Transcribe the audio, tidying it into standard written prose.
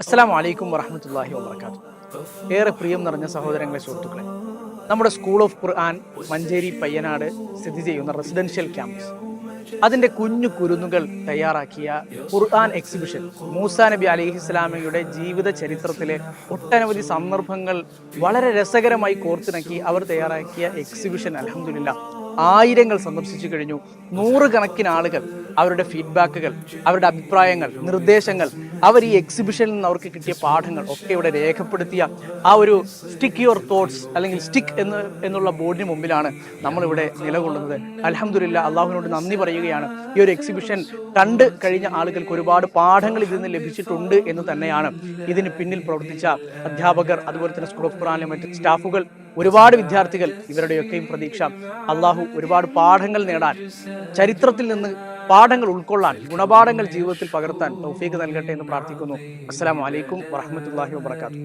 അസ്സലാമു അലൈക്കും വറഹ്മത്തുള്ളാഹി വബറകാതുഹു. ഏറെ പ്രിയം നിറഞ്ഞ സഹോദരങ്ങളെ, സുഹൃത്തുക്കളെ, നമ്മുടെ സ്കൂൾ ഓഫ് ഖുർആൻ മഞ്ചേരി പയ്യനാട് സ്ഥിതി ചെയ്യുന്ന റെസിഡൻഷ്യൽ ക്യാമ്പസ് അതിൻ്റെ കുഞ്ഞു കുരുന്നുകൾ തയ്യാറാക്കിയ ഖുർആൻ എക്സിബിഷൻ, മൂസാ നബി അലൈഹിസ്സലാമയുടെ ജീവിത ചരിത്രത്തിലെ ഒട്ടനവധി സന്ദർഭങ്ങൾ വളരെ രസകരമായി കോർത്തിണക്കി അവർ തയ്യാറാക്കിയ എക്സിബിഷൻ അൽഹംദുലില്ലാ ആയിരങ്ങൾ സന്ദർശിച്ചു കഴിഞ്ഞു. നൂറുകണക്കിന് ആളുകൾ അവരുടെ ഫീഡ്ബാക്കുകൾ, അവരുടെ അഭിപ്രായങ്ങൾ, നിർദ്ദേശങ്ങൾ, അവർ ഈ എക്സിബിഷനിൽ നിന്ന് അവർക്ക് കിട്ടിയ പാഠങ്ങൾ ഒക്കെ ഇവിടെ രേഖപ്പെടുത്തിയ ആ ഒരു സ്റ്റിക്ക് യുവർ തോട്ട്സ് അല്ലെങ്കിൽ സ്റ്റിക്ക് എന്നുള്ള ബോർഡിന് മുമ്പിലാണ് നമ്മളിവിടെ നിലകൊള്ളുന്നത്. അൽഹംദുലില്ലാ, അള്ളാഹുവിനോട് നന്ദി പറയുകയാണ്. ഈ ഒരു എക്സിബിഷൻ കണ്ട് കഴിഞ്ഞ ആളുകൾക്ക് ഒരുപാട് പാഠങ്ങൾ ഇതിൽ നിന്ന് ലഭിച്ചിട്ടുണ്ട് എന്ന് തന്നെയാണ് ഇതിന് പിന്നിൽ പ്രവർത്തിച്ച അധ്യാപകർ, അതുപോലെ തന്നെ സ്കൂൾ ഓഫ് ഖുർആനിലെ മറ്റ് സ്റ്റാഫുകൾ, ഒരുപാട് വിദ്യാർത്ഥികൾ, ഇവരുടെയൊക്കെയും പ്രതീക്ഷ അള്ളാഹു ഒരുപാട് പാഠങ്ങൾ നേടാൻ, ചരിത്രത്തിൽ നിന്ന് പാഠങ്ങൾ ഉൾക്കൊള്ളാൻ, ഗുണപാഠങ്ങൾ ജീവിതത്തിൽ പകർത്താൻ തൗഫീഖ് നൽകട്ടെ എന്ന് പ്രാർത്ഥിക്കുന്നു. അസ്സലാമു അലൈക്കും വറഹ്മത്തുള്ളാഹി വബറകാതുഹു.